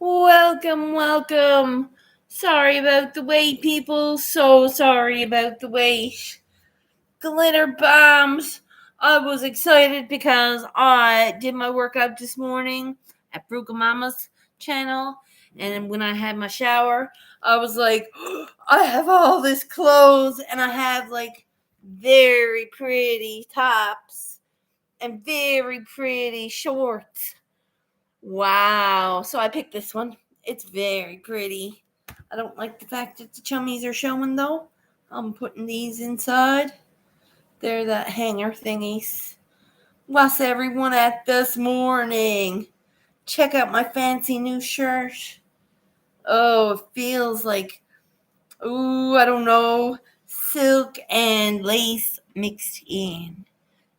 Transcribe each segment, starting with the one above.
Welcome. Sorry about the wait, people. So sorry about the wait. Glitter bombs. I was excited because I did my workout this morning at Bruca Mama's channel. And when I had my shower, I was like, I have all this clothes and I have like very pretty tops and very pretty shorts. Wow. So I picked this one. It's very pretty. I don't like the fact that the chummies are showing though. I'm putting these inside. They're the hanger thingies. What's everyone at this morning? Check out my fancy new shirt. Oh, it feels like, I don't know, silk and lace mixed in.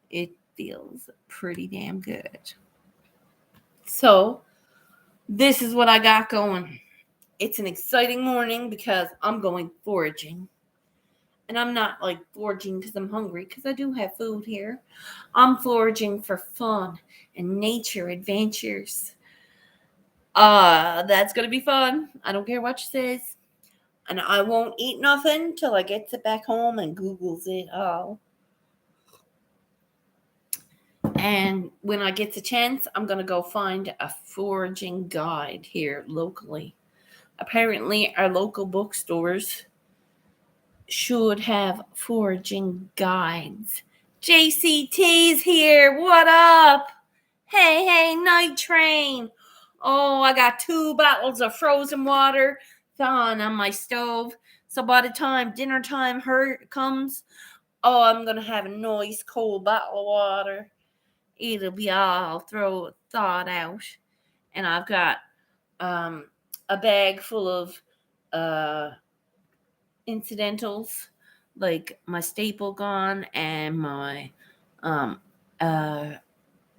It feels pretty damn good. So, this is what I got going. It's an exciting morning because I'm going foraging. And I'm not like foraging because I'm hungry, because I do have food here. I'm foraging for fun and nature adventures. That's going to be fun. I don't care what she says. And I won't eat nothing till I get it back home and Googles it all. And when I get the chance, I'm going to go find a foraging guide here locally. Apparently, our local bookstores should have foraging guides. JCT's here. What up? Hey, night train. Oh, I got 2 bottles of frozen water thawing on my stove. So by the time dinner time comes, I'm going to have a nice cold bottle of water. It'll be all thawed out. And I've got a bag full of incidentals like my staple gun and my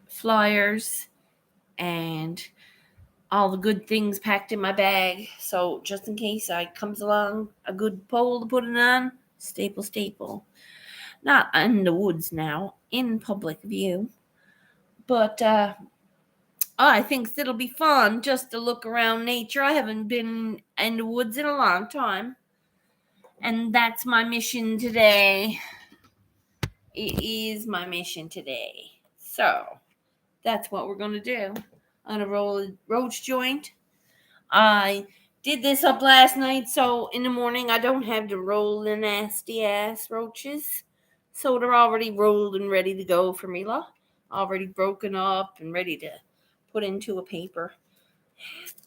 flyers and all the good things packed in my bag. So just in case I comes along a good pole to put it on, staple. Not in the woods now, in public view. But I think it'll be fun just to look around nature. I haven't been in the woods in a long time. And that's my mission today. It is my mission today. So, that's what we're going to do. I'm going to roll a roach joint. I did this up last night, so in the morning I don't have to roll the nasty ass roaches. So they're already rolled and ready to go for Mila. Already broken up and ready to put into a paper.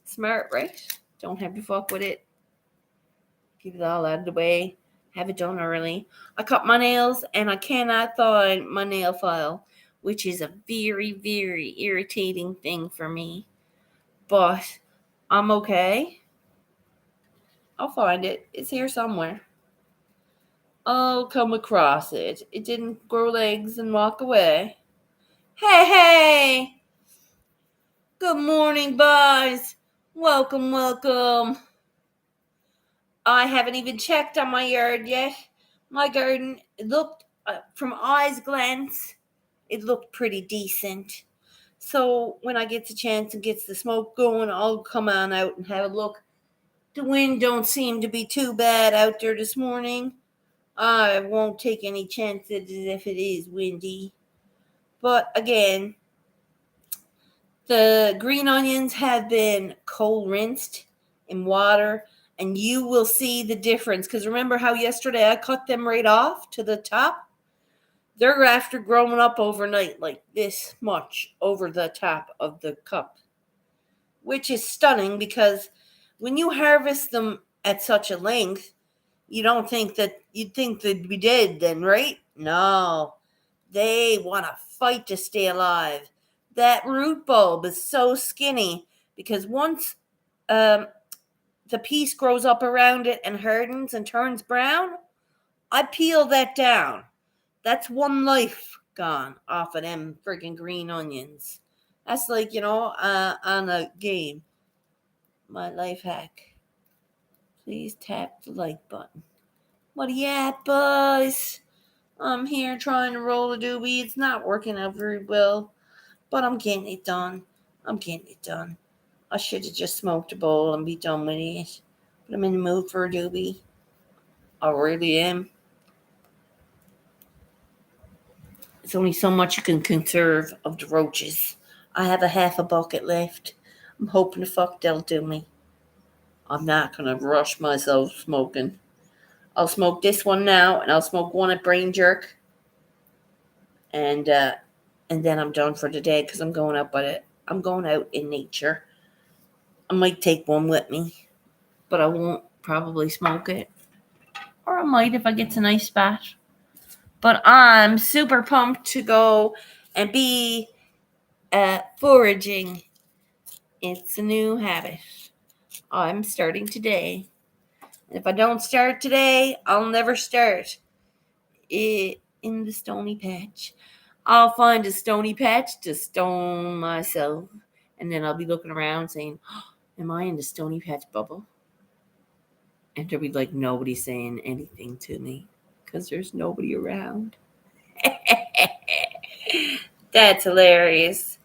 Smart, right? Don't have to fuck with it. Get it all out of the way. Have it done early. I cut my nails and I cannot find my nail file, which is a very, very irritating thing for me. But I'm okay. I'll find it. It's here somewhere. I'll come across it. It didn't grow legs and walk away. Hey! Good morning, boys. Welcome. I haven't even checked on my yard yet. My garden looked, from eyes glance, it looked pretty decent. So when I get the chance and gets the smoke going, I'll come on out and have a look. The wind don't seem to be too bad out there this morning. I won't take any chances if it is windy. But again, the green onions have been cold rinsed in water, and you will see the difference. Because remember how yesterday I cut them right off to the top? They're after growing up overnight like this much over the top of the cup, which is stunning because when you harvest them at such a length, you'd think that they'd be dead then, right? No, they want to fight to stay alive. That root bulb is so skinny because once the piece grows up around it and hardens and turns brown, I peel that down. That's one life gone off of them friggin' green onions. That's like, on a game. My life hack. Please tap the like button. What are you at, boys? I'm here trying to roll a doobie. It's not working out very well, but I'm getting it done. I should have just smoked a bowl and be done with it. But I'm in the mood for a doobie. I really am. It's only so much you can conserve of the roaches. I have a half a bucket left. I'm hoping the fuck they'll do me. I'm not gonna rush myself smoking. I'll smoke this one now, and I'll smoke one at Brain Jerk, and then I'm done for the day because I'm going out I'm going out in nature. I might take one with me, but I won't probably smoke it, or I might if I get to a nice spot. But I'm super pumped to go and be foraging. It's a new habit. I'm starting today. If I don't start today, I'll never start it in the stony patch. I'll find a stony patch to stone myself, and then I'll be looking around saying, oh, am I in the stony patch bubble? And there'll be like nobody saying anything to me because there's nobody around. That's hilarious.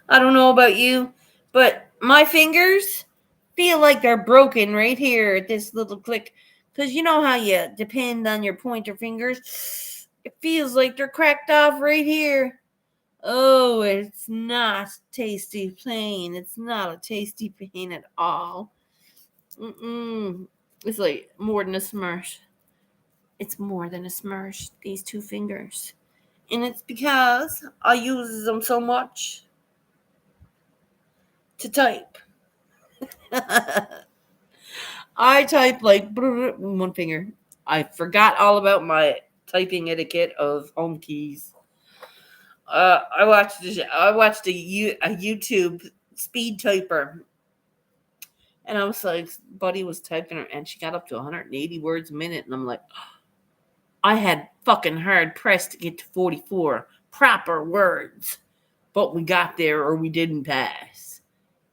I don't know about you, but my fingers feel like they're broken right here at this little click. Because you know how you depend on your pointer fingers? It feels like they're cracked off right here. Oh, it's not tasty pain. It's not a tasty pain at all. It's like more than a smirch. It's more than a smirch, these two fingers. And it's because I use them so much to type. I type like one finger. I forgot all about my typing etiquette of home keys. I watched a YouTube speed typer, and I was like, buddy was typing her, and she got up to 180 words a minute, and I'm like, I had fucking hard pressed to get to 44 proper words, but we got there or we didn't pass,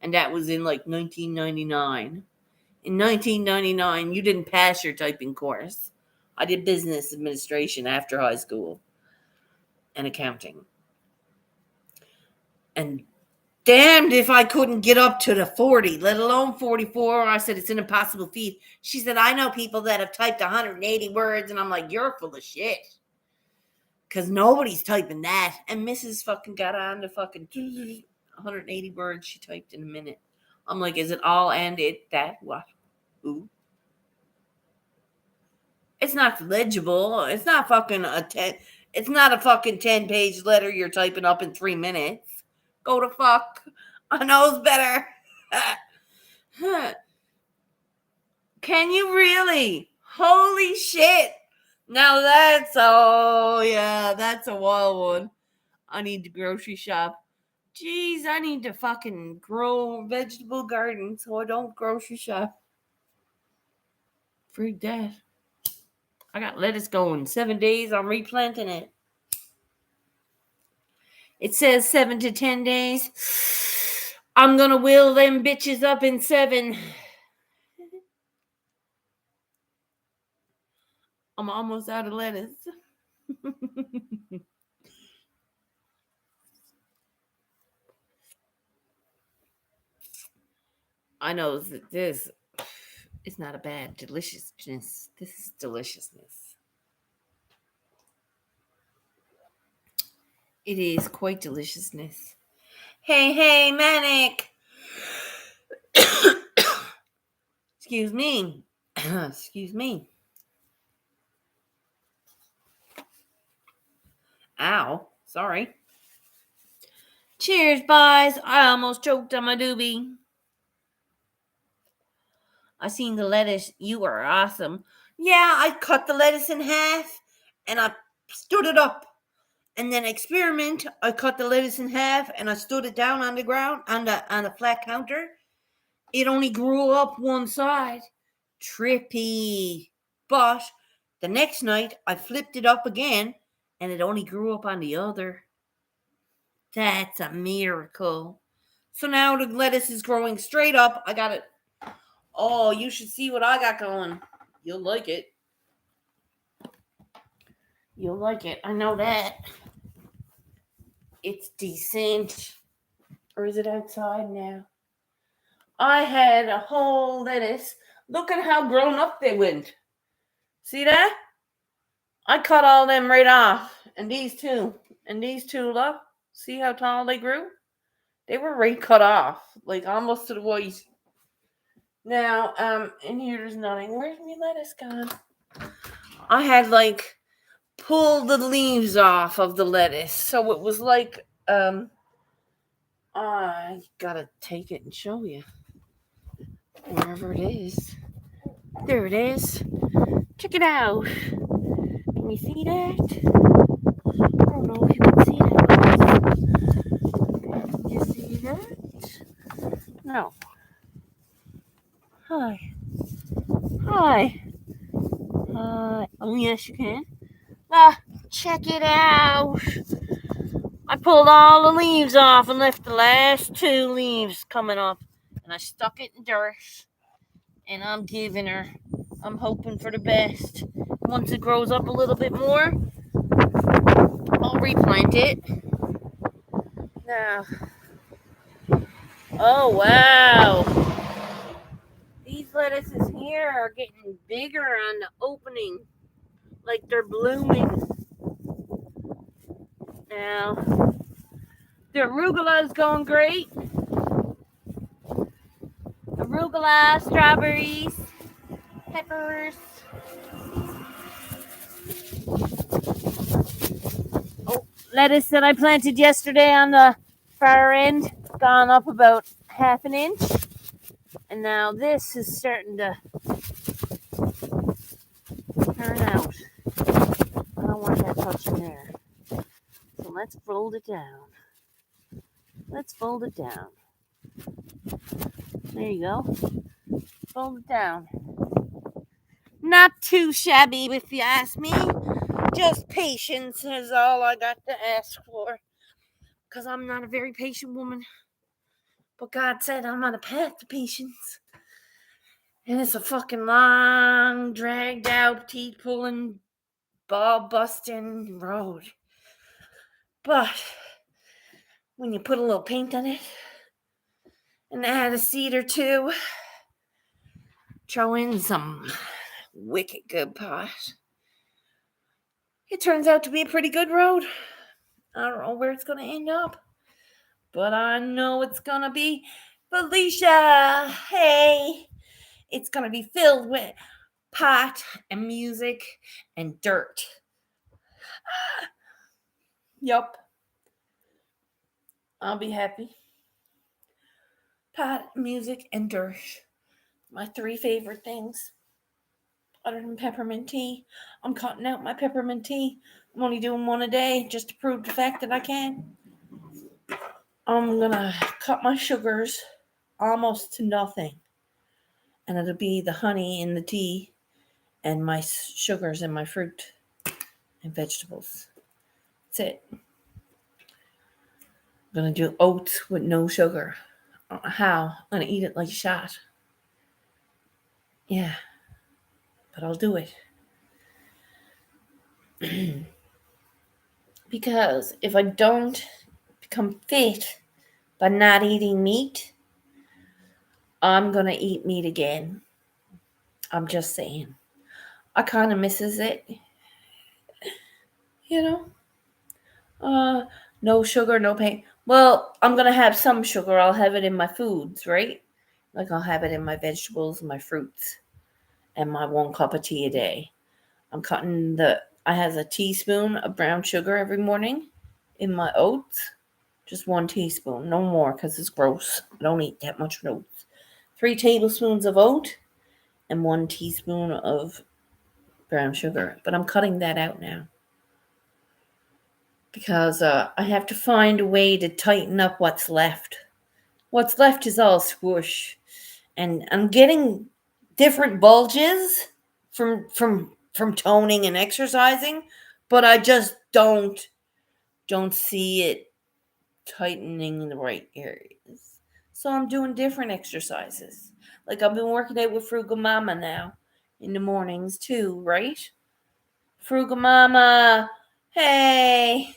and that was in like 1999. In 1999, you didn't pass your typing course. I did business administration after high school and accounting. And damned if I couldn't get up to the 40, let alone 44. I said, it's an impossible feat. She said, I know people that have typed 180 words. And I'm like, you're full of shit. Because nobody's typing that. And Mrs. fucking got on to fucking 180 words she typed in a minute. I'm like, is it all and it that what? Ooh. It's not legible. It's not fucking it's not a fucking 10-page letter you're typing up in 3 minutes. Go to fuck. I know's better. Can you really? Holy shit. Now that's a wild one. I need to grocery shop. Jeez, I need to fucking grow vegetable garden so I don't grocery shop. Freak that. I got lettuce going. 7 days, I'm replanting it. It says 7 to 10 days. I'm gonna will them bitches up in 7. I'm almost out of lettuce. I know that this is not a bad deliciousness. This is deliciousness. It is quite deliciousness. Hey, Manic. Excuse me. Excuse me. Ow. Sorry. Cheers, boys. I almost choked on my doobie. I seen the lettuce. You are awesome. Yeah, I cut the lettuce in half and I stood it up. And then experiment, I cut the lettuce in half and I stood it down on the ground on a flat counter. It only grew up one side. Trippy. But the next night I flipped it up again and it only grew up on the other. That's a miracle. So now the lettuce is growing straight up. I got it. Oh, you should see what I got going. You'll like it. You'll like it. I know that. It's decent. Or is it outside now? I had a whole lettuce. Look at how grown up they went. See that? I cut all them right off. And these two. And these two, look. See how tall they grew? They were right cut off. Like almost to the white. Now, in here there's nothing. Where's my lettuce gone? I had like pulled the leaves off of the lettuce. So it was like, I gotta take it and show you. Wherever it is. There it is. Check it out. Can you see that? I don't know if you can see that. Can you see that? No. Hi. Hi. Hi. Oh, yes, you can. Check it out. I pulled all the leaves off and left the last two leaves coming up. And I stuck it in dirt. And I'm giving her. I'm hoping for the best. Once it grows up a little bit more, I'll replant it. Now. Oh, wow. These lettuces here are getting bigger on the opening. Like they're blooming. Now, the arugula is going great. Arugula, strawberries, peppers. Oh, lettuce that I planted yesterday on the far end, gone up about half an inch. And now this is starting to turn out. I don't want that touching there. So let's fold it down. Let's fold it down. There you go. Fold it down. Not too shabby, if you ask me. Just patience is all I got to ask for. Because I'm not a very patient woman. But God said I'm on a path to patience. And it's a fucking long, dragged out, teeth pulling, ball busting road. But when you put a little paint on it and add a seed or two, throw in some wicked good pot, it turns out to be a pretty good road. I don't know where it's going to end up, but I know it's going to be Felicia. Hey, it's going to be filled with pot and music and dirt. Yup. I'll be happy. Pot, music, and dirt. My three favorite things. Other than peppermint tea. I'm cutting out my peppermint tea. I'm only doing one a day just to prove the fact that I can. I'm going to cut my sugars almost to nothing. And it'll be the honey in the tea and my sugars and my fruit and vegetables. That's it. I'm going to do oats with no sugar. I don't know how. I'm going to eat it like a shot. Yeah. But I'll do it. Because if I don't become fit by not eating meat, I'm going to eat meat again. I'm just saying. I kind of misses it. You know? No sugar, no pain. Well, I'm going to have some sugar. I'll have it in my foods, right? Like I'll have it in my vegetables, my fruits, and my 1 cup of tea a day. I have a teaspoon of brown sugar every morning in my oats. Just 1 teaspoon, no more, because it's gross. I don't eat that much oats. 3 tablespoons of oat and 1 teaspoon of brown sugar. But I'm cutting that out now. Because I have to find a way to tighten up what's left. What's left is all squish. And I'm getting different bulges from toning and exercising, but I just don't see it tightening in the right areas. So I'm doing different exercises. Like I've been working out with Frugal Mama now in the mornings too, right? Frugal Mama, hey.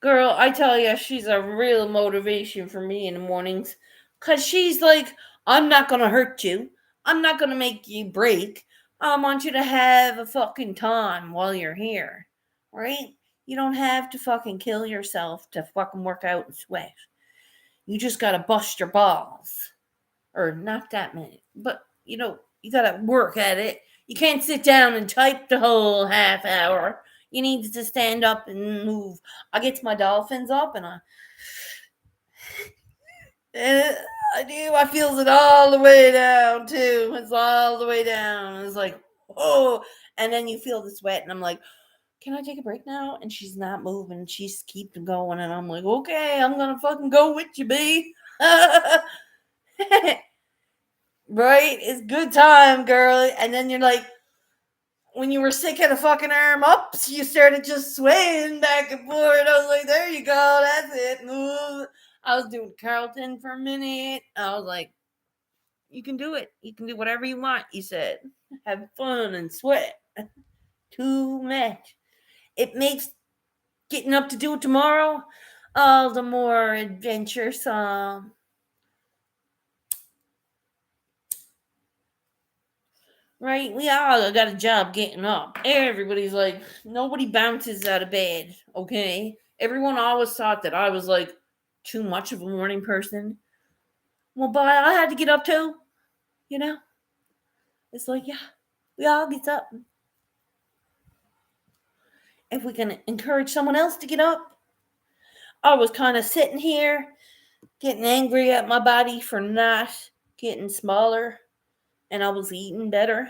Girl, I tell you, she's a real motivation for me in the mornings. Because she's like, I'm not going to hurt you. I'm not going to make you break. I want you to have a fucking time while you're here. Right? You don't have to fucking kill yourself to fucking work out and sweat. You just got to bust your balls. Or not that many. But, you got to work at it. You can't sit down and type the whole half hour. You need to stand up and move. I get my dolphins up and I do. I feels it all the way down too. It's all the way down. It's like, oh, and then you feel the sweat, and I'm like, can I take a break now? And she's not moving. She's keeping going, and I'm like, okay, I'm gonna fucking go with you, B. Right? It's good time, girl. And then you're like, when you were sick of the fucking arm ups, you started just swaying back and forth. I was like, there you go, that's it. Move. I was doing Carlton for a minute. I was like, you can do it. You can do whatever you want, you said. Have fun and sweat. Too much. It makes getting up to do it tomorrow all the more adventuresome. Right? We all got a job getting up. Everybody's like, nobody bounces out of bed, okay? Everyone always thought that I was like too much of a morning person. Well, but I had to get up too, you know? It's like, yeah, we all get up. If we can encourage someone else to get up, I was kind of sitting here getting angry at my body for not getting smaller, and I was eating better.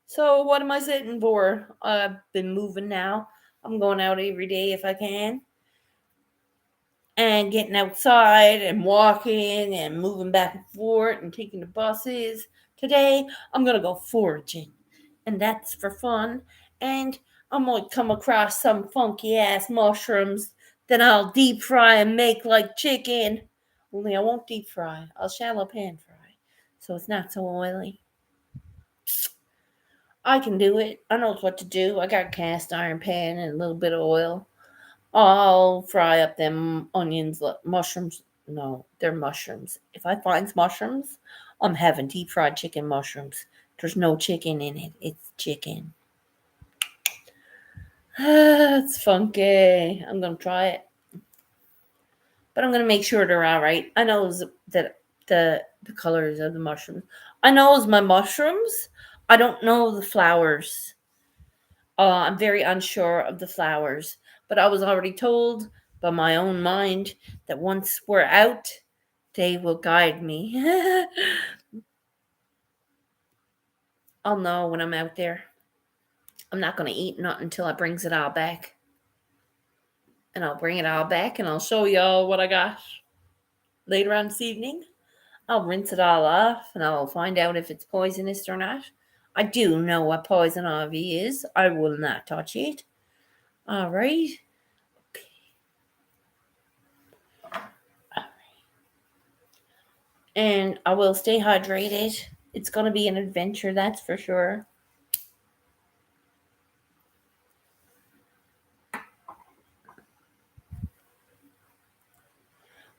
So what am I sitting for? I've been moving now. I'm going out every day if I can. And getting outside and walking and moving back and forth and taking the buses. Today, I'm going to go foraging. And that's for fun. And I'm going to come across some funky ass mushrooms that I'll deep fry and make like chicken. Only I won't deep fry. I'll shallow pan fry. So it's not so oily. I can do it. I know what to do. I got a cast iron pan and a little bit of oil. I'll fry up them onions, mushrooms. No, they're mushrooms. If I find mushrooms, I'm having deep fried chicken mushrooms. There's no chicken in it. It's chicken. It's funky. I'm gonna try it, but I'm gonna make sure they're all right. I know that the colors of the mushrooms. I know my mushrooms. I don't know the flowers. I'm very unsure of the flowers, but I was already told by my own mind that once we're out, they will guide me. I'll know when I'm out there. I'm not going to eat nothing until I brings it all back. And I'll bring it all back and I'll show y'all what I got later on this evening. I'll rinse it all off and I'll find out if it's poisonous or not. I do know what poison ivy is. I will not touch it. All right. And I will stay hydrated. It's going to be an adventure, that's for sure.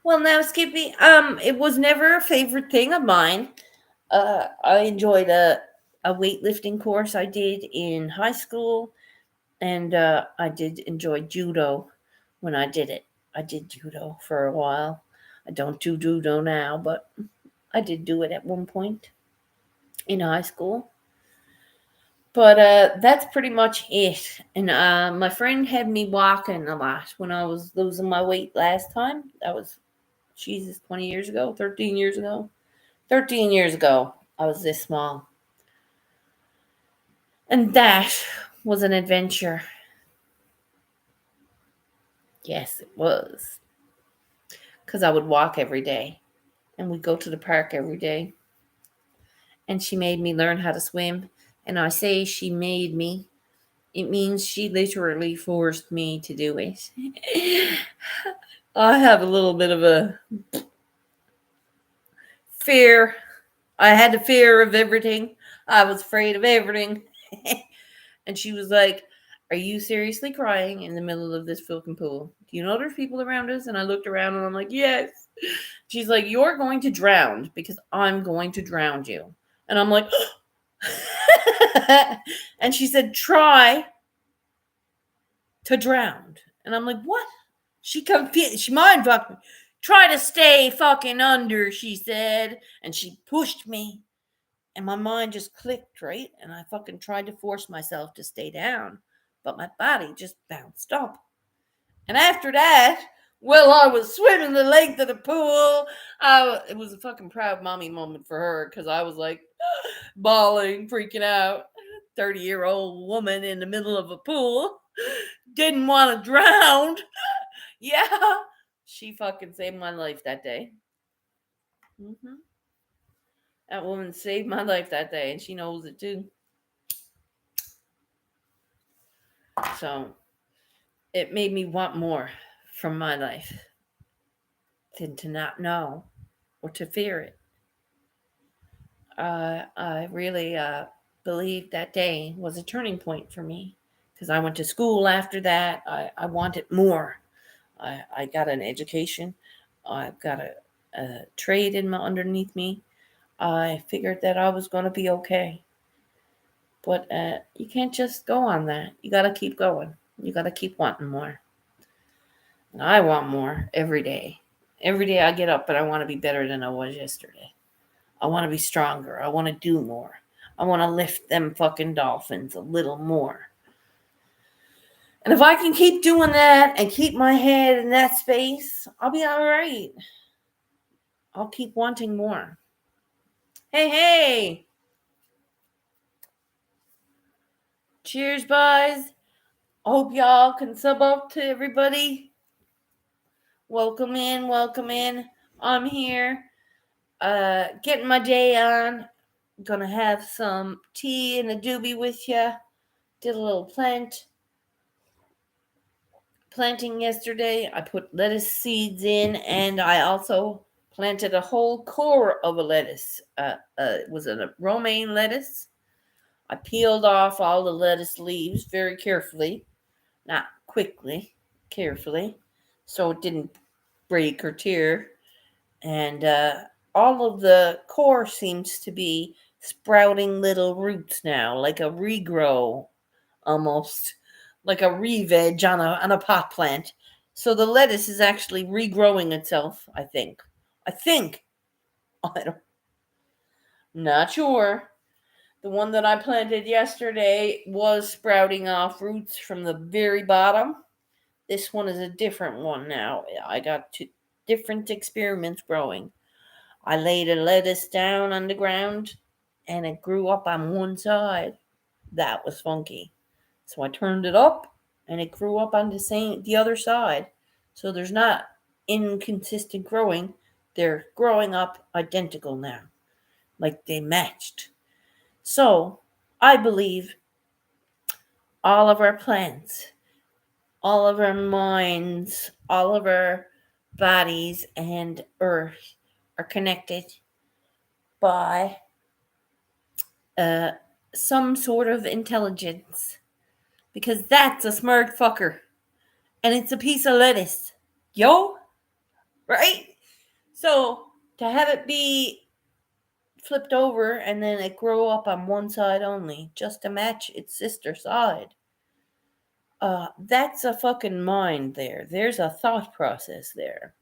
Well, now, Skippy, it was never a favorite thing of mine. I enjoyed a weightlifting course I did in high school, and I did enjoy judo when I did it. I did judo for a while. I don't do judo now, but I did do it at one point in high school. But that's pretty much it. And my friend had me walking a lot when I was losing my weight last time. That was, Jesus, 20 years ago, 13 years ago. 13 years ago, I was this small. And that was an adventure. Yes, it was. Because I would walk every day. And we'd go to the park every day. And she made me learn how to swim. And I say she made me. It means she literally forced me to do it. I have a little bit of a fear. I had a fear of everything. I was afraid of everything. And she was like, Are you seriously crying in the middle of this fucking pool? Do you know there's people around us? And I looked around and I'm like, yes. She's like, you're going to drown because I'm going to drown you. And I'm like, and she said, try to drown. And I'm like, what? She confused. She mind fucked me. Try to stay fucking under, she said. And she pushed me. And my mind just clicked, right? And I fucking tried to force myself to stay down. But my body just bounced up. And after that, well, I was swimming the length of the pool. It was a fucking proud mommy moment for her because I was like bawling, freaking out. 30-year-old woman in the middle of a pool. Didn't want to drown. Yeah. She fucking saved my life that day. Mm-hmm. That woman saved my life that day, and she knows it too. So it made me want more from my life than to not know or to fear it. I really believe that day was a turning point for me because I went to school after that. I wanted more. I got an education. I've got a trade underneath me. I figured that I was going to be okay. But you can't just go on that. You got to keep going. You got to keep wanting more. And I want more every day. Every day I get up and I want to be better than I was yesterday. I want to be stronger. I want to do more. I want to lift them fucking dolphins a little more. And if I can keep doing that and keep my head in that space, I'll be all right. I'll keep wanting more. Hey, hey. Cheers, boys. Hope y'all can sub up to everybody. Welcome in, welcome in. I'm here. Getting my day on. Gonna have some tea and a doobie with you. Did a little planting yesterday. I put lettuce seeds in, and I also planted a whole core of a lettuce. It was a romaine lettuce. I peeled off all the lettuce leaves very carefully, not quickly, carefully, so it didn't break or tear. And all of the core seems to be sprouting little roots now, like a regrow, almost like a re-veg on a pot plant. So the lettuce is actually regrowing itself. I think. I don't. Not sure. The one that I planted yesterday was sprouting off roots from the very bottom. This one is a different one now. I got two different experiments growing. I laid a lettuce down on the ground and it grew up on one side. That was funky. So I turned it up and it grew up on the other side. So there's not inconsistent growing. They're growing up identical now. Like they matched. So I believe all of our plants, all of our minds, all of our bodies and earth are connected by some sort of intelligence because that's a smart fucker and it's a piece of lettuce. Yo, right? So to have it be flipped over and then it grow up on one side only just to match its sister side. That's a fucking mind there. There's a thought process there.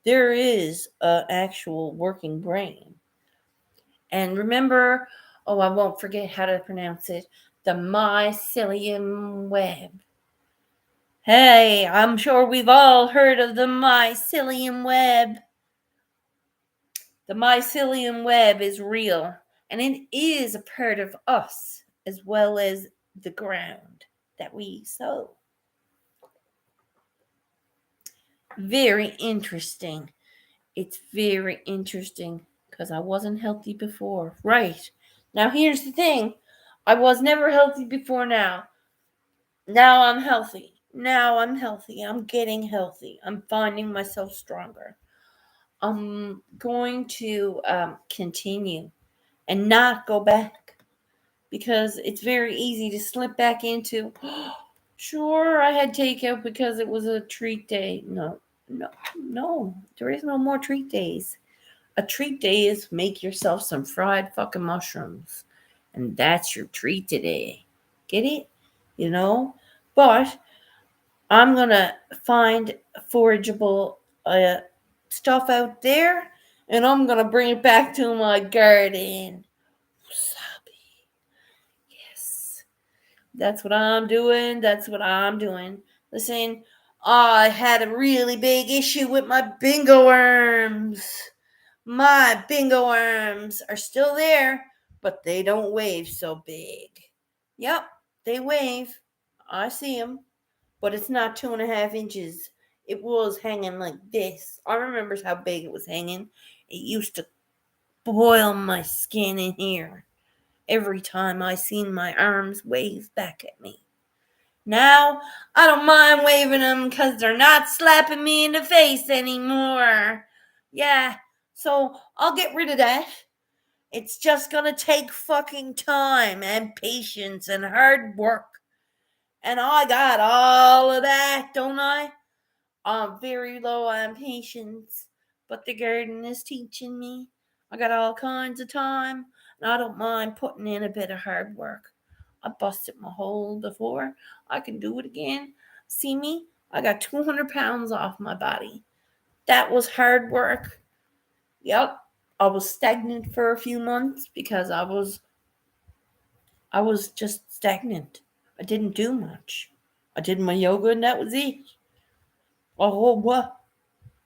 There is an actual working brain. And remember, oh, I won't forget how to pronounce it, the mycelium web. Hey, I'm sure we've all heard of the mycelium web. The mycelium web is real, and it is a part of us as well as the ground that we sow. Very interesting. It's very interesting because I wasn't healthy before. Right. Now, here's the thing. I was never healthy before now. Now I'm healthy. I'm getting healthy. I'm finding myself stronger. I'm going to continue and not go back because it's very easy to slip back into, Sure, I had takeout because it was a treat day. No, no, no. There is no more treat days. A treat day is make yourself some fried fucking mushrooms. And that's your treat today. Get it? You know? But I'm gonna find forageable stuff out there and I'm gonna bring it back to my garden. Wasabi. Yes. That's what I'm doing. That's what I'm doing. Listen, I had a really big issue with my bingo worms. My bingo worms are still there, but they don't wave so big. Yep, they wave. I see them, but it's not 2.5 inches. It was hanging like this. I remember how big it was hanging. It used to boil my skin in here every time I seen my arms wave back at me. Now, I don't mind waving them because they're not slapping me in the face anymore. Yeah, so I'll get rid of that. It's just gonna take fucking time and patience and hard work. And I got all of that, don't I? I'm very low on patience, but the garden is teaching me. I got all kinds of time, and I don't mind putting in a bit of hard work. I busted my hole before. I can do it again. See me? I got 200 pounds off my body. That was hard work. Yep. I was stagnant for a few months because I was just stagnant. I didn't do much. I did my yoga and that was it. Oh, what?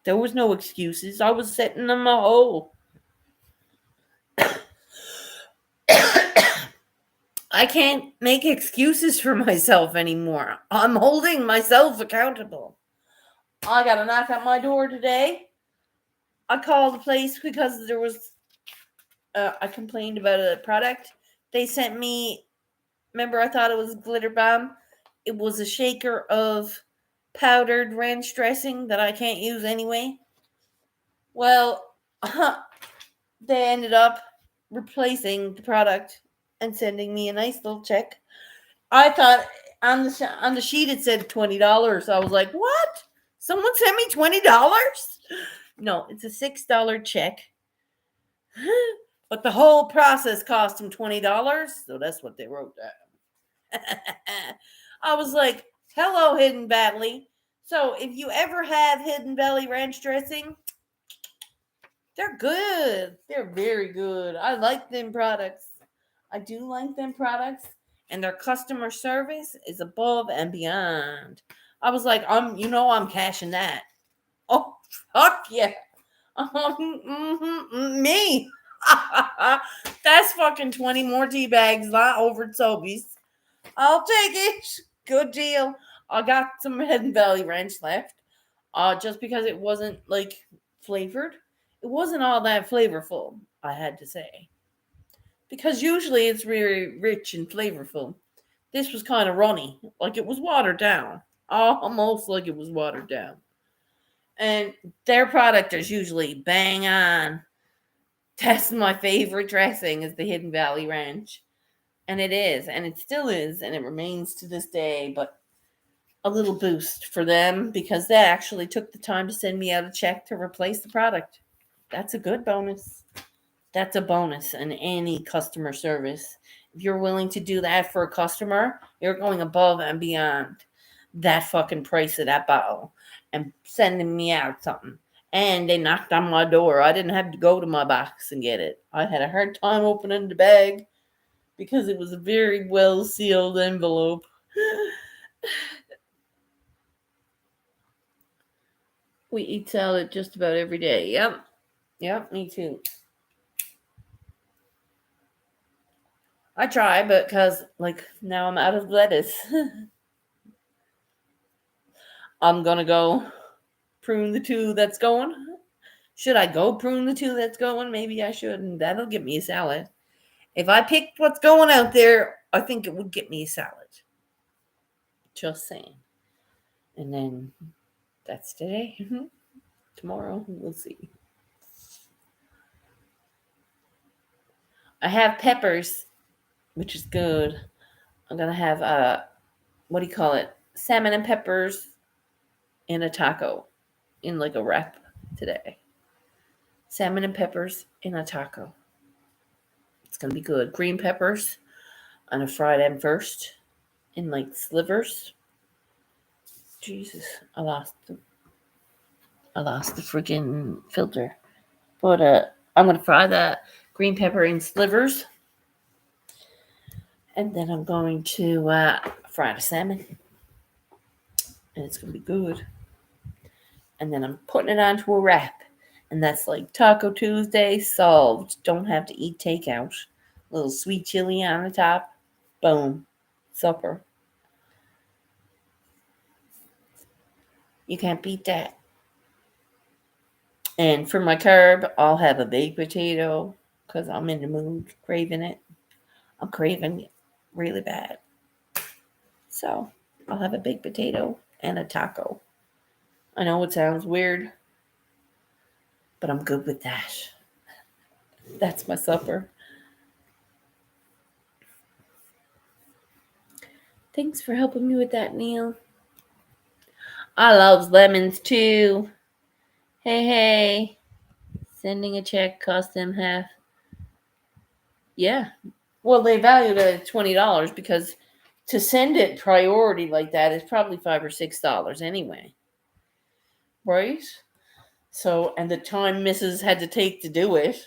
There was no excuses. I was sitting in my hole. I can't make excuses for myself anymore. I'm holding myself accountable. I got a knock at my door today. I called the place because there was. I complained about a product. They sent me. Remember, I thought it was glitter bomb. It was a shaker of powdered ranch dressing that I can't use anyway. Well, they ended up replacing the product and sending me a nice little check. I thought on the sheet it said $20. I was like, "What? Someone sent me $20?" No, it's a $6 check. But the whole process cost them $20, so that's what they wrote down. I was like, "Hello, Hidden Valley." So if you ever have Hidden Valley ranch dressing, they're good. They're very good. I like them products. I do like them products, and their customer service is above and beyond. I was like, I'm cashing that. Oh, fuck yeah. Me. That's fucking 20 more tea bags, not over at Sobeys. I'll take it. Good deal. I got some Hidden Valley Ranch left. Just because it wasn't like flavored. It wasn't all that flavorful, I had to say. Because usually it's really rich and flavorful. This was kind of runny, like it was watered down. Almost like it was watered down. And their product is usually bang on. That's my favorite dressing is the Hidden Valley Ranch. And it is, and it still is, and it remains to this day, but a little boost for them because they actually took the time to send me out a check to replace the product. That's a good bonus. That's a bonus in any customer service. If you're willing to do that for a customer, you're going above and beyond that fucking price of that bottle and sending me out something. And they knocked on my door. I didn't have to go to my box and get it. I had a hard time opening the bag because it was a very well sealed envelope. We eat salad just about every day. Yep. Yep, me too. I try, but because, like, now I'm out of lettuce. I'm gonna go prune the two that's going. Should I go prune the two that's going? Maybe I should, and that'll get me a salad. If I picked what's going out there, I think it would get me a salad. Just saying. And then that's today. Tomorrow, we'll see. I have peppers, which is good. I'm gonna have what do you call it? salmon and peppers in a taco, in like a wrap today. Salmon and peppers in a taco. It's gonna be good. Green peppers. I'm gonna fry them first in like slivers. Jesus, I lost the freaking filter. But I'm gonna fry the green pepper in slivers, and then I'm going to fry the salmon, and it's gonna be good. And then I'm putting it onto a wrap, and that's like Taco Tuesday solved. Don't have to eat takeout. A little sweet chili on the top. Boom, supper. You can't beat that. And for my carb, I'll have a baked potato because I'm in the mood, craving it. I'm craving it really bad. So I'll have a baked potato and a taco. I know it sounds weird, but I'm good with that. That's my supper. Thanks for helping me with that, Neil. I love lemons too. Hey. Sending a check cost them half. Yeah. Well, they valued it at $20 because to send it priority like that is probably $5 or $6 anyway. Right? So, and the time Mrs. had to take to do it,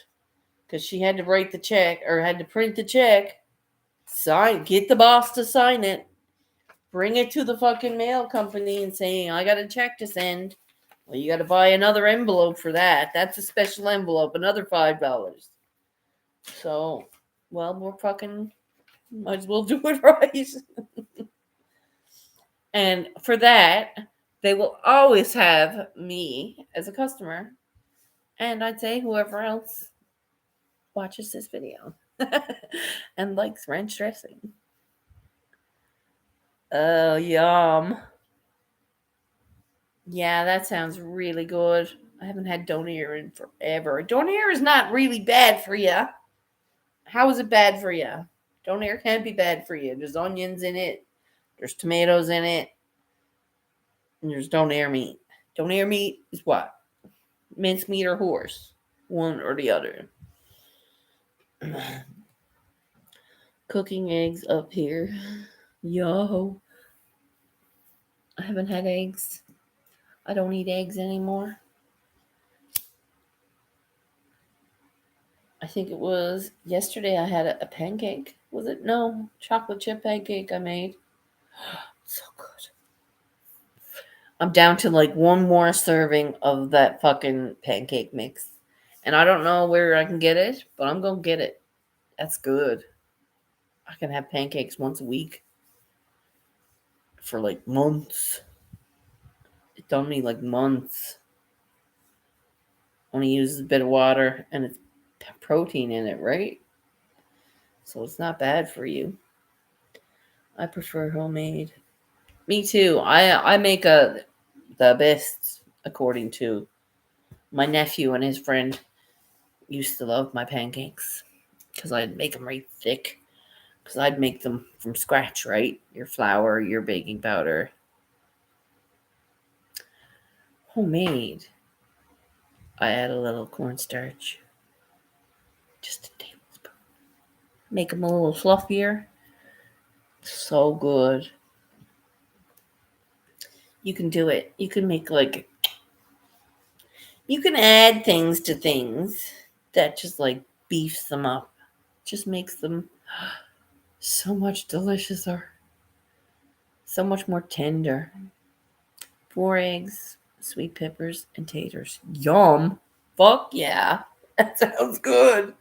because she had to write the check or had to print the check, get the boss to sign it, bring it to the fucking mail company and saying, I got a check to send. Well, you got to buy another envelope for that. That's a special envelope, another $5. So, well, we're fucking might as well do it right. And for that, they will always have me as a customer. And I'd say whoever else watches this video and likes ranch dressing. Oh, yum. Yeah, that sounds really good. I haven't had donair in forever. Donair is not really bad for you. How is it bad for you? Donair can't be bad for you. There's onions in it. There's tomatoes in it. And there's donair meat. Donair meat is what? Mincemeat or horse? One or the other. Cooking eggs up here. Yo. I haven't had eggs. I don't eat eggs anymore. I think it was yesterday I had a pancake. Was it? No. Chocolate chip pancake I made. So good. I'm down to like one more serving of that fucking pancake mix. And I don't know where I can get it, but I'm going to get it. That's good. I can have pancakes once a week for like months. It done me like months. Only uses a bit of water and it's protein in it, right? So it's not bad for you. I prefer homemade. Me too. I make the best according to my nephew and his friend used to love my pancakes because I'd make them right thick. Because I'd make them from scratch, right? Your flour, your baking powder. Homemade. I add a little cornstarch. Just a tablespoon. Make them a little fluffier. So good. You can do it. You can make like... You can add things to things that just like beefs them up. Just makes them so much deliciouser. So much more tender. 4 eggs, sweet peppers, and taters. Yum. Fuck yeah. That sounds good.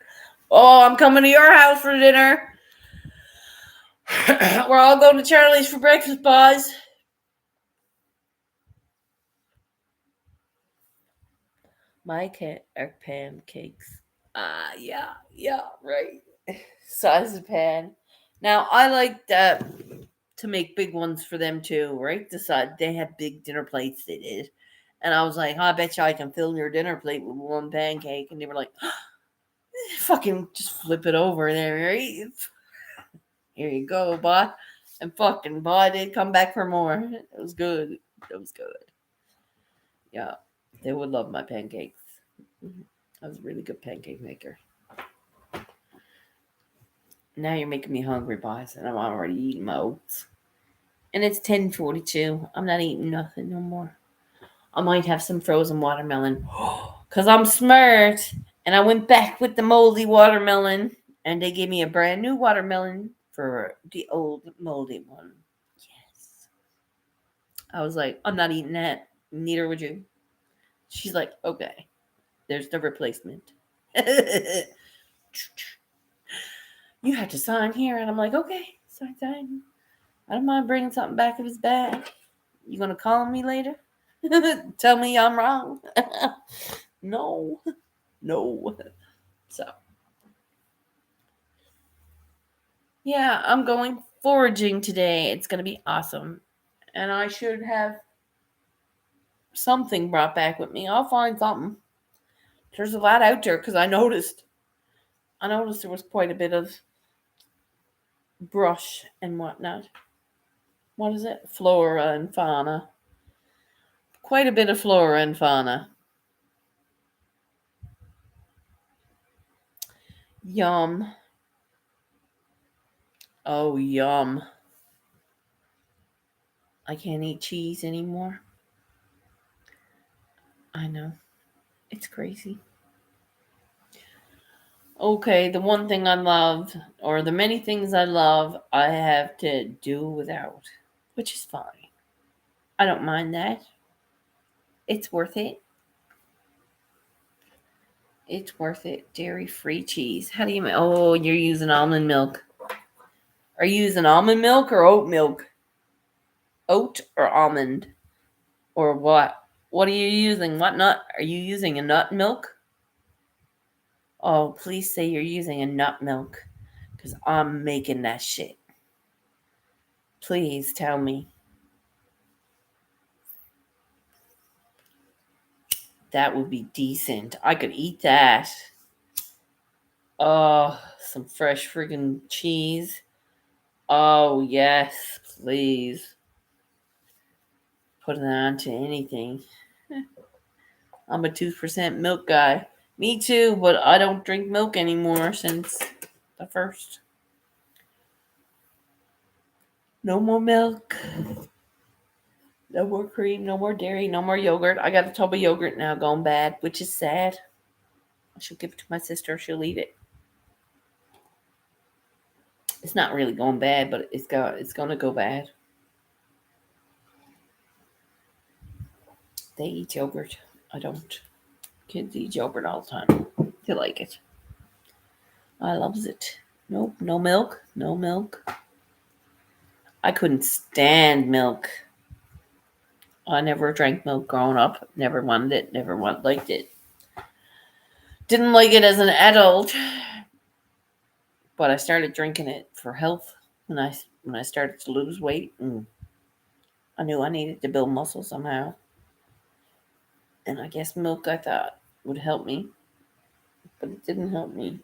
Oh, I'm coming to your house for dinner. We're all going to Charlie's for breakfast, boys. My cat are pancakes. Yeah, right. Size of pan. Now, I like to make big ones for them too, right? They had big dinner plates, they did. And I was like, I bet you I can fill your dinner plate with one pancake. And they were like, fucking just flip it over there, right? Here you go, bot. And fucking boy, I did come back for more. It was good. It was good. Yeah, they would love my pancakes. I was a really good pancake maker. Now you're making me hungry, boys, and I'm already eating my oats. And it's 10:42. I'm not eating nothing no more. I might have some frozen watermelon. Because I'm smart. And I went back with the moldy watermelon. And they gave me a brand new watermelon for the old moldy one. Yes. I was like, I'm not eating that. Neither would you. She's like, okay. There's the replacement. You have to sign here. And I'm like, okay. Sign. I don't mind bringing something back if it's bad. You going to call me later? Tell me I'm wrong. No. So, yeah, I'm going foraging today. It's going to be awesome. And I should have something brought back with me. I'll find something. There's a lot out there because I noticed there was quite a bit of brush and whatnot. What is it? Flora and fauna. Quite a bit of flora and fauna. Yum. Oh, yum. I can't eat cheese anymore. I know. It's crazy. Okay, the one thing I love, or the many things I love, I have to do without, which is fine. I don't mind that. It's worth it. It's worth it. Dairy-free cheese. How do you make? Oh, you're using almond milk. Are you using almond milk or oat milk? Oat or almond? Or what? What are you using? What nut? Are you using a nut milk? Oh, please say you're using a nut milk. Because I'm making that shit. Please tell me. That would be decent. I could eat that. Oh, some fresh friggin' cheese. Oh, yes, please. Put it on to anything. I'm a 2% milk guy. Me too, but I don't drink milk anymore since the first. No more milk. No more cream, no more dairy, no more yogurt. I got a tub of yogurt now going bad, which is sad. I should give it to my sister. She'll eat it. It's not really going bad, but it's gonna go bad. They eat yogurt. I don't. Kids eat yogurt all the time. They like it. I loves it. Nope, no milk. No milk. I couldn't stand milk. I never drank milk growing up. Never wanted it. Liked it. Didn't like it as an adult, but I started drinking it for health when I started to lose weight, and I knew I needed to build muscle somehow. And I guess milk I thought would help me, but it didn't help me.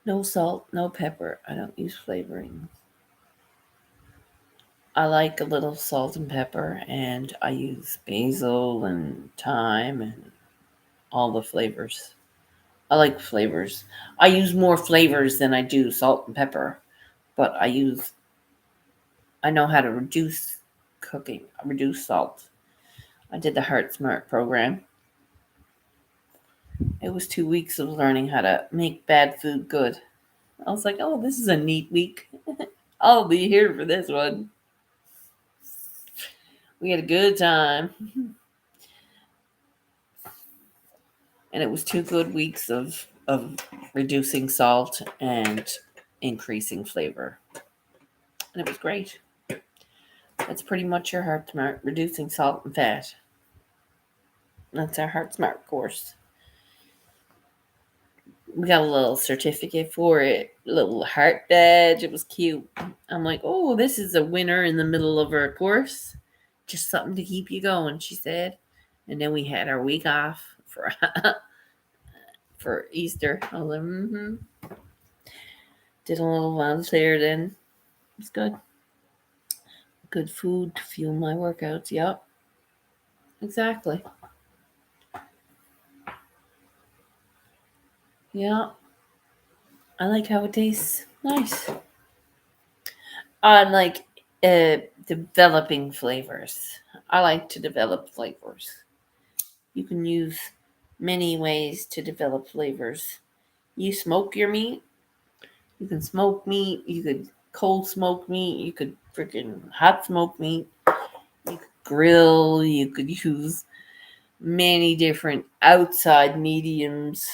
No salt, no pepper. I don't use flavoring. I like a little salt and pepper, and I use basil and thyme and all the flavors. I like flavors. I use more flavors than I do salt and pepper, but I know how to reduce cooking, reduce salt. I did the Heart Smart program. It was 2 weeks of learning how to make bad food good. I was like, oh, this is a neat week. I'll be here for this one. We had a good time. And it was 2 good weeks of reducing salt and increasing flavor. And it was great. That's pretty much your Heart Smart, reducing salt and fat. That's our Heart Smart course. We got a little certificate for it, a little heart badge. It was cute. I'm like, oh, this is a winner in the middle of our course. Just something to keep you going, she said. And then we had our week off for for Easter. I was like, Did a little volunteer then. It's good. Good food to fuel my workouts. Yep. Exactly. Yeah. I like how it tastes. Nice. I like developing flavors. I like to develop flavors. You can use many ways to develop flavors. You smoke your meat. You can smoke meat. You could cold smoke meat. You could freaking hot smoke meat. You could grill. You could use many different outside mediums.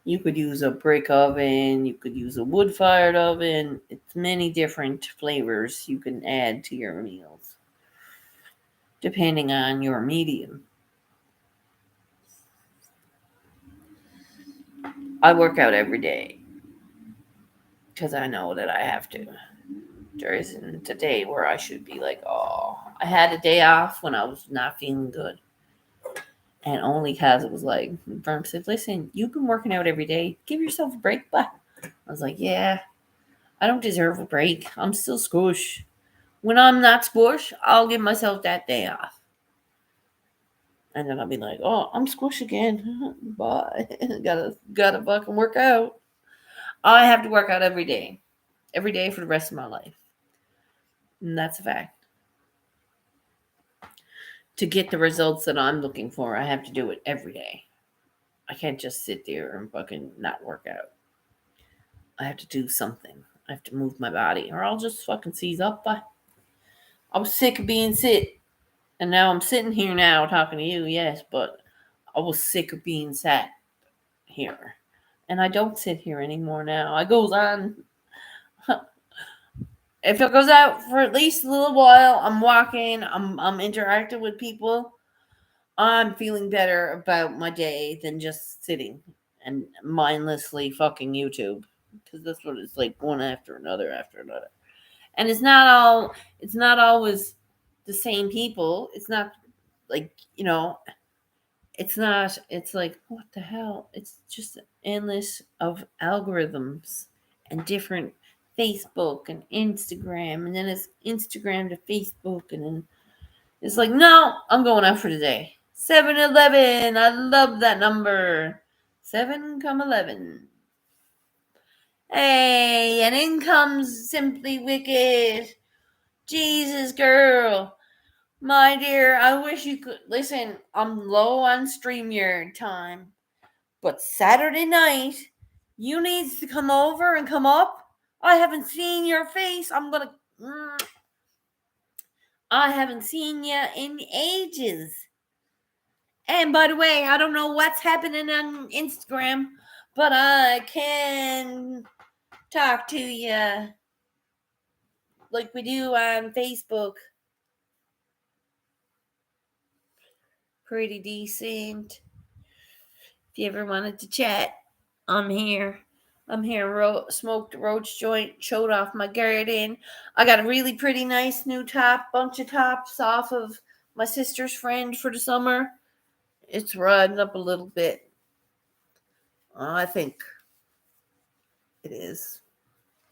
You could use a brick oven. You could use a wood fired oven. It's many different flavors you can add to your meals depending on your medium. I work out every day because I know that I have to. There isn't a day where I should be like, oh, I had a day off when I was not feeling good. And only because it was like, Firm said, listen, you've been working out every day. Give yourself a break. But I was like, yeah, I don't deserve a break. I'm still squish. When I'm not squish, I'll give myself that day off. And then I'll be like, oh, I'm squish again. Bye. gotta fucking work out. I have to work out every day. Every day for the rest of my life. And that's a fact. To get the results that I'm looking for, I have to do it every day. I can't just sit there and fucking not work out. I have to do something. I have to move my body, or I'll just fucking seize up. I was sick of being sick, and now I'm sitting here now talking to you, yes, but I was sick of being sat here. And I don't sit here anymore now. I goes on. If it goes out for at least a little while, I'm walking, I'm interacting with people, I'm feeling better about my day than just sitting and mindlessly fucking YouTube. Because that's what it's like, one after another after another. And it's not always the same people. It's not like, it's like, what the hell? It's just endless of algorithms and different Facebook and Instagram. And then it's Instagram to Facebook. And then it's like, no, I'm going out for today. 7-Eleven. I love that number. 7-11. Hey, and in comes Simply Wicked. Jesus, girl. My dear, I wish you could. Listen, I'm low on StreamYard time. But Saturday night, you needs to come over and come up. I haven't seen your face. I haven't seen you in ages. And by the way, I don't know what's happening on Instagram, but I can talk to you like we do on Facebook. Pretty decent. If you ever wanted to chat, I'm here. I'm here. Smoked a roach joint, showed off my garden. I got a really pretty nice new bunch of tops off of my sister's friend for the summer. It's riding up a little bit. I think it is.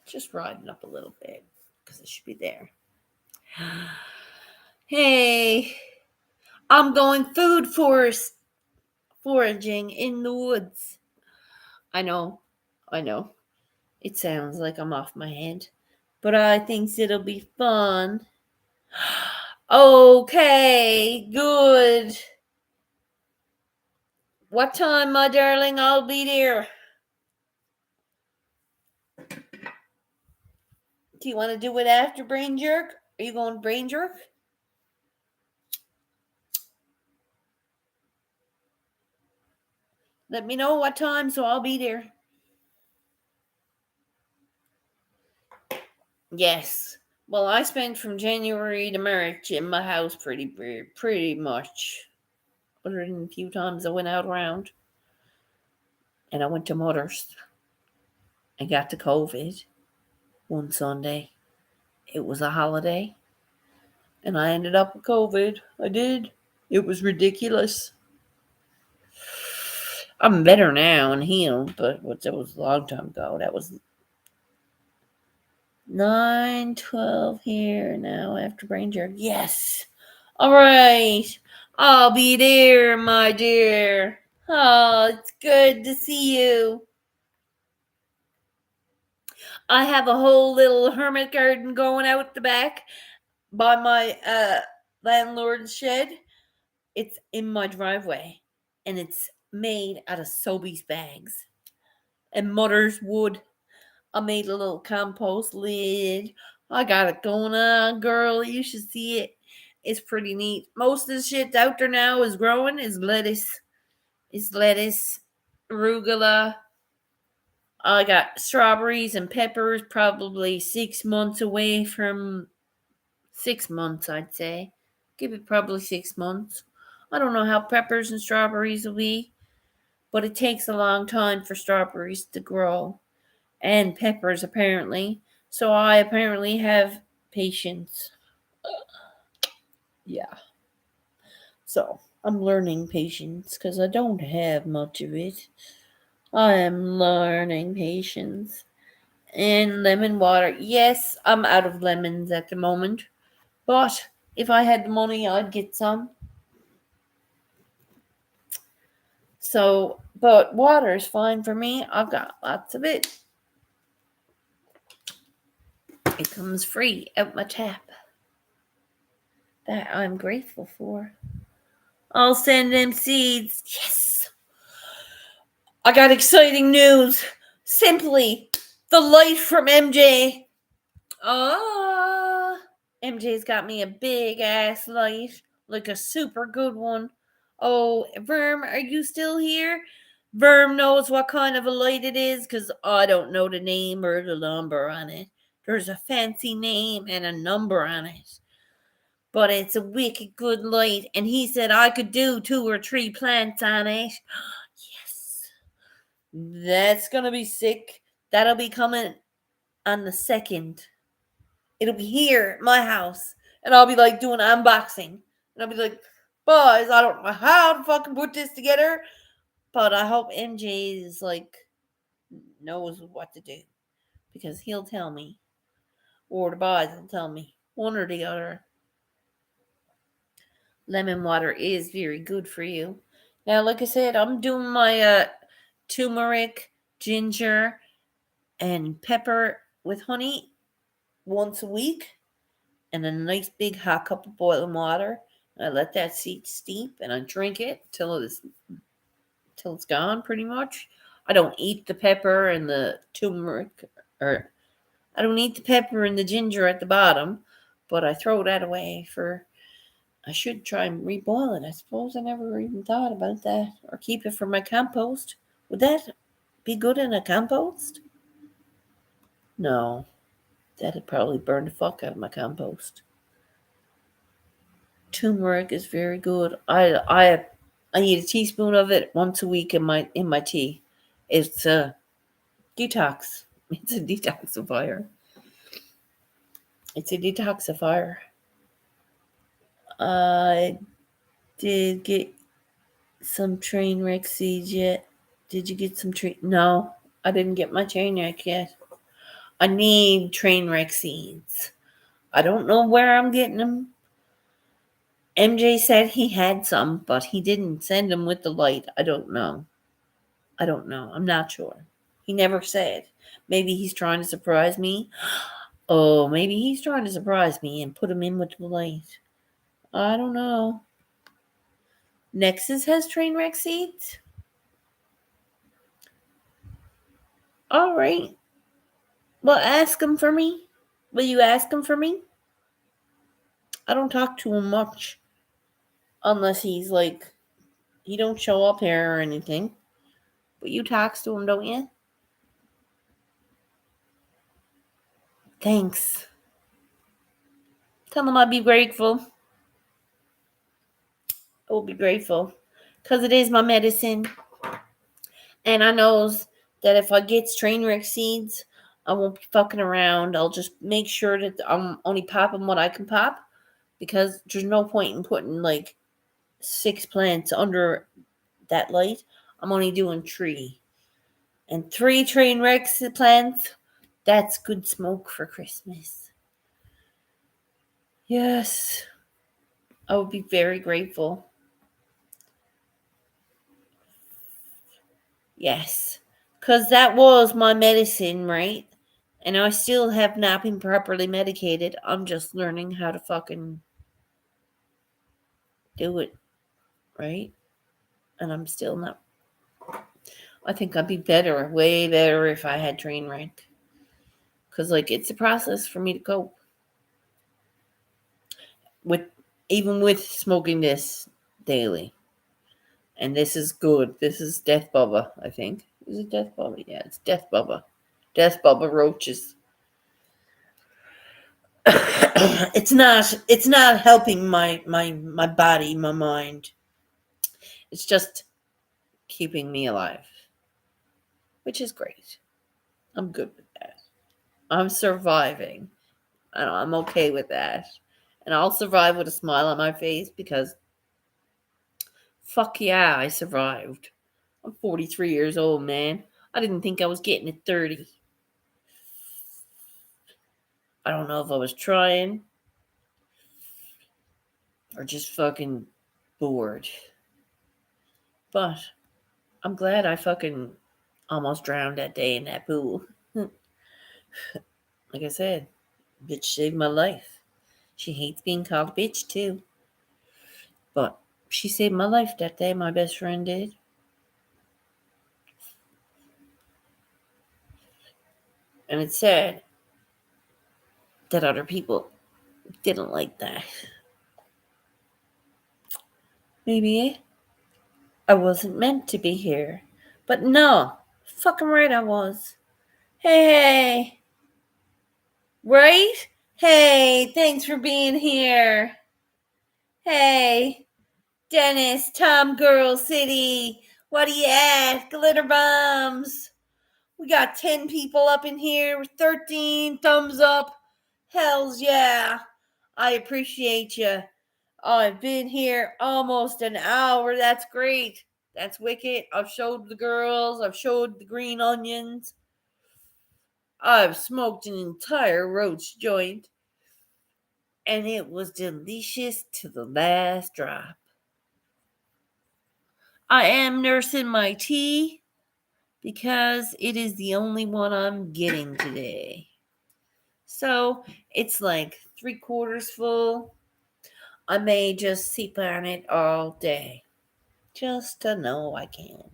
Just riding up a little bit because it should be there. Hey, I'm going food foraging in the woods. I know. It sounds like I'm off my head, but I think it'll be fun. Okay, good. What time, my darling? I'll be there. Do you want to do it after brain jerk? Are you going brain jerk? Let me know what time so I'll be there. Yes. Well, I spent from January to March in my house pretty much. Other than a few times I went out around. And I went to Mother's. I got to COVID one Sunday. It was a holiday. And I ended up with COVID. I did. It was ridiculous. I'm better now and healed, but that was a long time ago. 9:12 here now after brain jerk. Yes. All right. I'll be there, my dear. Oh, it's good to see you. I have a whole little hermit garden going out the back by my landlord's shed. It's in my driveway, and it's made out of Sobeys bags and mother's wood. I made a little compost lid. I got it going on, girl. You should see it. It's pretty neat. Most of the shit out there now is growing is lettuce. It's lettuce, arugula. I got strawberries and peppers, probably 6 months away from 6 months, I'd say. Give it probably 6 months. I don't know how peppers and strawberries will be, but it takes a long time for strawberries to grow. And peppers, apparently. So I apparently have patience. Yeah. So I'm learning patience because I don't have much of it. I am learning patience. And lemon water. Yes, I'm out of lemons at the moment. But if I had the money, I'd get some. So, but water is fine for me. I've got lots of it. It comes free out my tap. That I'm grateful for. I'll send them seeds. Yes. I got exciting news. Simply the light from MJ. Ah, MJ's got me a big ass light, like a super good one. Oh, Verm, are you still here? Verm knows what kind of a light it is because I don't know the name or the number on it. There's a fancy name and a number on it. But it's a wicked good light, and he said I could do 2 or 3 plants on it. Yes. That's gonna be sick. That'll be coming on the 2nd. It'll be here at my house. And I'll be like doing unboxing. And I'll be like, boys, I don't know how to fucking put this together. But I hope MJ is like knows what to do. Because he'll tell me. Or the boys will tell me. One or the other. Lemon water is very good for you. Now, like I said, I'm doing my turmeric, ginger, and pepper with honey once a week, and a nice big hot cup of boiling water. I let that steep, and I drink it till it's gone, pretty much. I don't eat the pepper and the turmeric, or I don't eat the pepper and the ginger at the bottom, but I throw that away for. I should try and reboil it. I suppose I never even thought about that. Or keep it for my compost. Would that be good in a compost? No. That'd probably burn the fuck out of my compost. Turmeric is very good. I eat a teaspoon of it once a week in my tea. It's a detox. It's a detoxifier. It's a detoxifier. I did get some train wreck seeds yet. Did you get some train? No, I didn't get my train wreck yet. I need train wreck seeds. I don't know where I'm getting them. MJ said he had some, but he didn't send them with the light. I don't know. I'm not sure. He never said. Maybe he's trying to surprise me. Oh, maybe he's trying to surprise me and put them in with the light. I don't know. Nexus has train wreck seeds? All right. Well, ask him for me. Will you ask him for me? I don't talk to him much. Unless he's like, he don't show up here or anything. But you talks to him, don't you? Thanks. Tell him I'd be grateful. I will be grateful. Because it is my medicine. And I knows that if I get train wreck seeds, I won't be fucking around. I'll just make sure that I'm only popping what I can pop. Because there's no point in putting like 6 plants under that light. I'm only doing 3. And 3 train wreck plants, That's good smoke for Christmas. Yes. I would be very grateful. Yes. Because that was my medicine, right? And I still have not been properly medicated. I'm just learning how to fucking do it, right? And I'm still not. I think I'd be better, way better if I had train rank. Because, like, it's a process for me to cope with, even with smoking this daily. And this is good. This is Death Bubba, I think. Is it Death Bubba? Yeah, it's Death Bubba. Death Bubba roaches. It's not helping my body, my mind. It's just keeping me alive, which is great. I'm good with that. I'm surviving, and I'm okay with that. And I'll survive with a smile on my face because fuck yeah, I survived. I'm 43 years old, man. I didn't think I was getting to 30. I don't know if I was trying or just fucking bored. But I'm glad I fucking almost drowned that day in that pool. Like I said, bitch saved my life. She hates being called a bitch too. But she saved my life that day, my best friend did. And it's sad that other people didn't like that. Maybe I wasn't meant to be here. But no, fucking right I was. Hey, right? Hey, thanks for being here. Hey, Dennis, Tom Girl City. What do you at? Glitter bombs. We got 10 people up in here with 13 thumbs up. Hells yeah. I appreciate you. I've been here almost an hour. That's great. That's wicked. I've showed the girls. I've showed the green onions. I've smoked an entire roach joint. And it was delicious to the last drop. I am nursing my tea because it is the only one I'm getting today. So it's like 3/4 full. I may just sip on it all day just to know I can.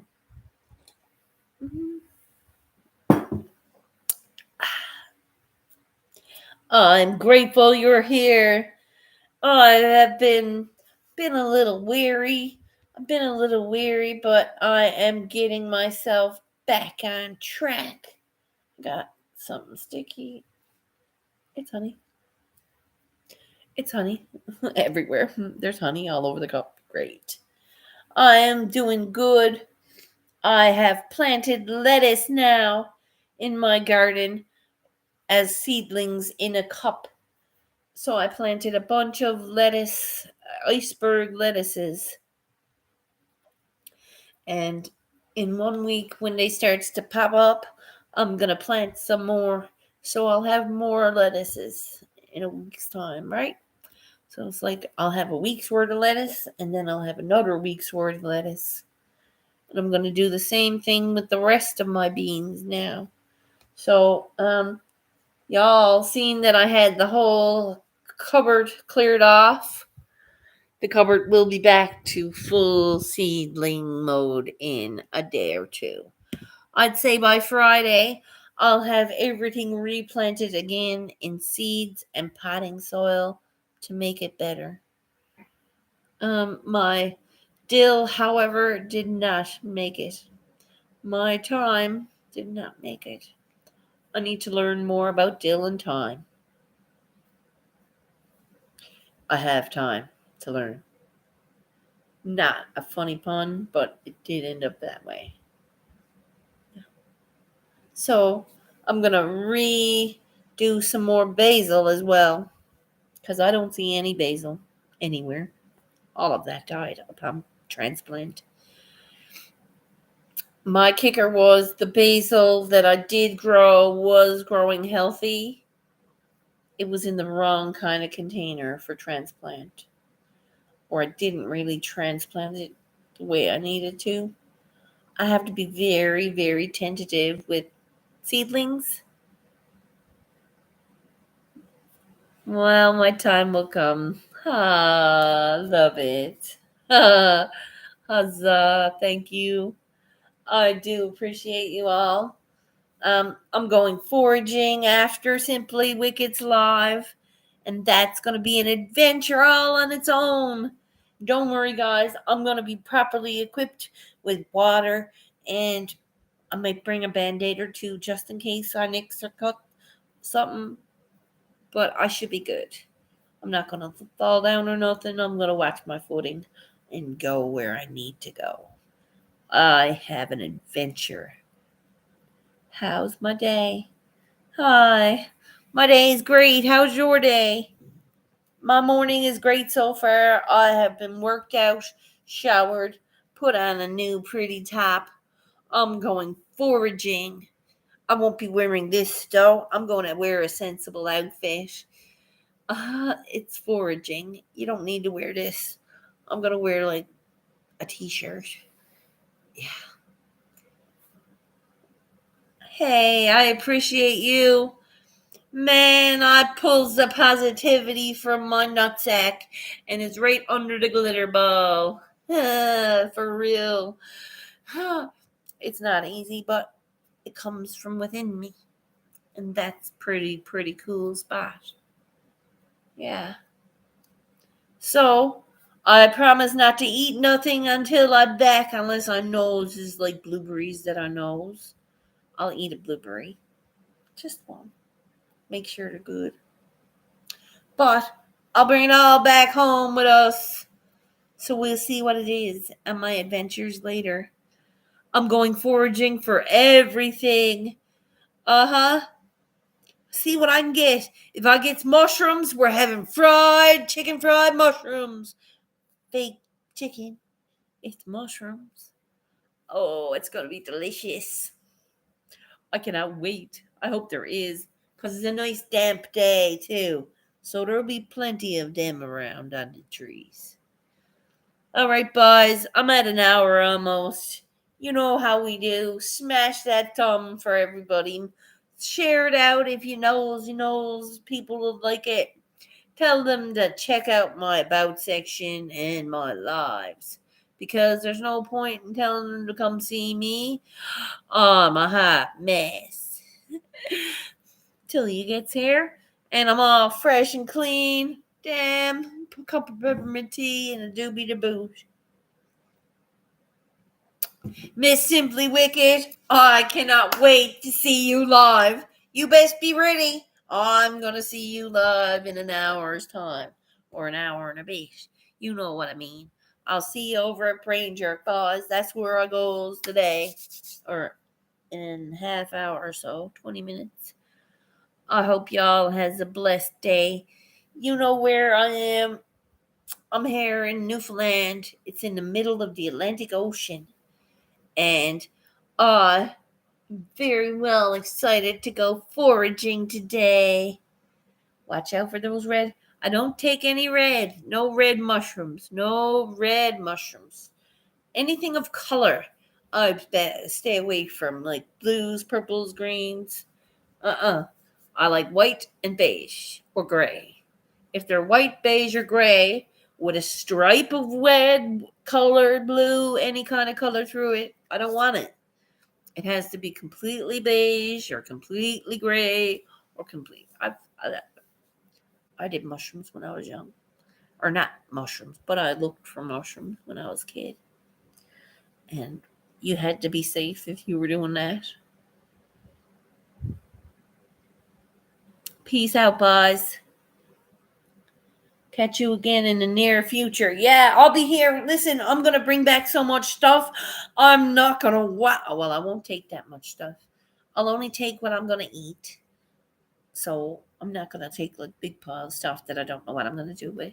I'm grateful you're here. I have been a little weary. I've been a little weary, but I am getting myself back on track. Got something sticky. It's honey. It's honey everywhere. There's honey all over the cup. Great. I am doing good. I have planted lettuce now in my garden as seedlings in a cup. So I planted a bunch of lettuce, iceberg lettuces. And in 1 week, when they starts to pop up, I'm going to plant some more. So I'll have more lettuces in a week's time, right? So it's like I'll have a week's worth of lettuce, and then I'll have another week's worth of lettuce. And I'm going to do the same thing with the rest of my beans now. So, y'all seen that I had the whole cupboard cleared off. The cupboard will be back to full seedling mode in a day or two. I'd say by Friday, I'll have everything replanted again in seeds and potting soil to make it better. My dill, however, did not make it. My thyme did not make it. I need to learn more about dill and thyme. I have time to learn. Not a funny pun, but it did end up that way. So I'm going to redo some more basil as well, because I don't see any basil anywhere. All of that died upon transplant. My kicker was the basil that I did grow was growing healthy. It was in the wrong kind of container for transplant, or I didn't really transplant it the way I needed to. I have to be very, very tentative with seedlings. Well, my time will come. Ah, love it. Ah, huzzah. Thank you. I do appreciate you all. I'm going foraging after Simply Wicked's live, and that's going to be an adventure all on its own. Don't worry, guys. I'm going to be properly equipped with water, and I might bring a band-aid or two just in case I nix or cut something, but I should be good. I'm not going to fall down or nothing. I'm going to watch my footing and go where I need to go. I have an adventure. How's my day? Hi. My day is great. How's your day? My morning is great so far. I have been worked out, showered, put on a new pretty top. I'm going foraging. I won't be wearing this though. I'm going to wear a sensible outfit. It's foraging. You don't need to wear this. I'm going to wear like a t-shirt. Yeah. Hey, I appreciate you. Man, I pulls the positivity from my nutsack and it's right under the glitter ball. For real. It's not easy, but it comes from within me. And that's pretty cool spot. Yeah. So, I promise not to eat nothing until I'm back unless I knows is like blueberries that I knows. I'll eat a blueberry. Just one. Make sure they're good. But I'll bring it all back home with us. So we'll see what it is on my adventures later. I'm going foraging for everything. Uh-huh. See what I can get. If I get mushrooms, we're having fried mushrooms. Fake chicken. It's mushrooms. Oh, it's going to be delicious. I cannot wait. I hope there is. Because it's a nice damp day, too. So there'll be plenty of them around on the trees. All right, boys. I'm at an hour almost. You know how we do. Smash that thumb for everybody. Share it out if you knows people will like it. Tell them to check out my about section and my lives. Because there's no point in telling them to come see me. I'm a hot mess. Till you gets here. And I'm all fresh and clean. Damn. A cup of peppermint tea and a doobie to boot. Miss Simply Wicked, I cannot wait to see you live. You best be ready. I'm going to see you live in an hour's time. Or an hour and a bit. You know what I mean. I'll see you over at Brain Jerk, boys. That's where I goes today. Or in half hour or so. 20 minutes. I hope y'all has a blessed day. You know where I am. I'm here in Newfoundland. It's in the middle of the Atlantic Ocean. And I very well excited to go foraging today. Watch out for those red. I don't take any red. No red mushrooms. No red mushrooms. Anything of color, I stay away from, like blues, purples, greens. I like white and beige or gray. If they're white, beige, or gray with a stripe of red, colored blue, any kind of color through it, I don't want it. It has to be completely beige or completely gray or complete. I did mushrooms when I was young. Or not mushrooms, but I looked for mushrooms when I was a kid. And you had to be safe if you were doing that. Peace out, guys. Catch you again in the near future. Yeah, I'll be here. Listen, I'm going to bring back so much stuff. I'm not going to... Well, I won't take that much stuff. I'll only take what I'm going to eat. So I'm not going to take like big pile of stuff that I don't know what I'm going to do with.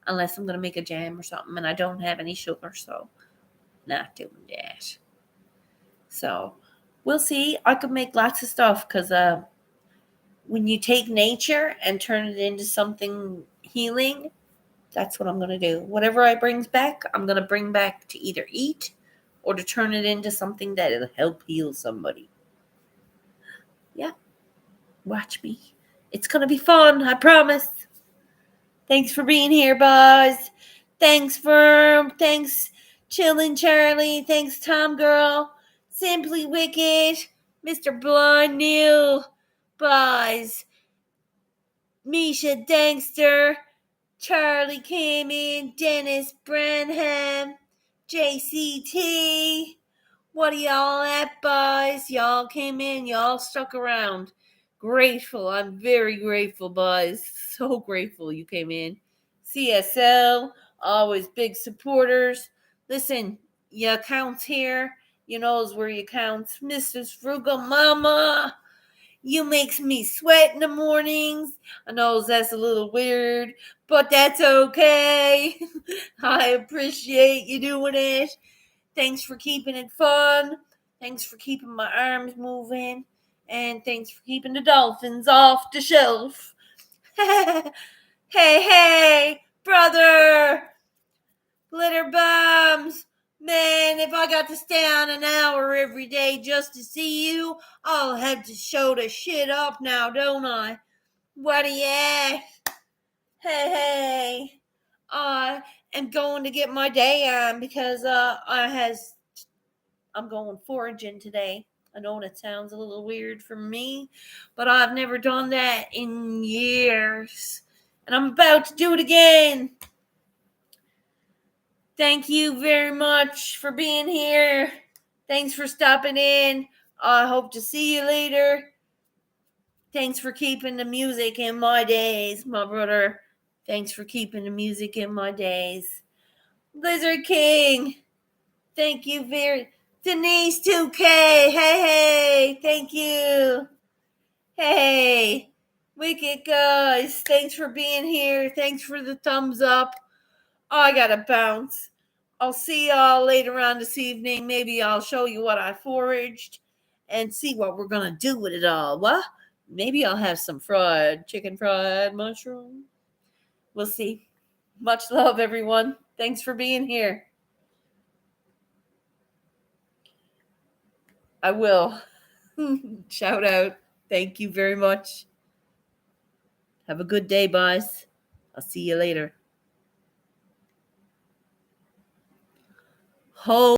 Unless I'm going to make a jam or something and I don't have any sugar. So not doing that. So we'll see. I could make lots of stuff because when you take nature and turn it into something healing, that's what I'm going to do. Whatever I brings back, I'm going to bring back to either eat or to turn it into something that'll help heal somebody. Yeah, watch me. It's going to be fun, I promise. Thanks for being here, Buzz. Thanks, Chillin' Charlie. Thanks, Tom Girl. Simply Wicked. Mr. Blind Neil. Buzz. Misha Dangster. Charlie came in. Dennis Branham. JCT. What are y'all at, Buzz? Y'all came in. Y'all stuck around. Grateful. I'm very grateful, Buzz. So grateful you came in. CSL, always big supporters. Listen, your accounts here. You knows where your accounts. Mrs. Frugal Mama, you makes me sweat in the mornings. I knows that's a little weird, but that's okay. I appreciate you doing it. Thanks for keeping it fun. Thanks for keeping my arms moving. And thanks for keeping the dolphins off the shelf. Hey, brother. Glitter bombs. Man, if I got to stay on an hour every day just to see you, I'll have to show the shit up now, don't I? What are you at? Hey. I am going to get my day on because I'm going foraging today. I know that sounds a little weird for me, but I've never done that in years. And I'm about to do it again. Thank you very much for being here. Thanks for stopping in. I hope to see you later. Thanks for keeping the music in my days, my brother. Thanks for keeping the music in my days. Lizard King. Thank you very Denise 2K. Hey, thank you. Hey, Wicked guys. Thanks for being here. Thanks for the thumbs up. I gotta bounce. I'll see y'all later on this evening. Maybe I'll show you what I foraged and see what we're gonna do with it all. What? Maybe I'll have some chicken fried mushroom. We'll see. Much love, everyone. Thanks for being here. I will. Shout out. Thank you very much. Have a good day, boys. I'll see you later. Ho.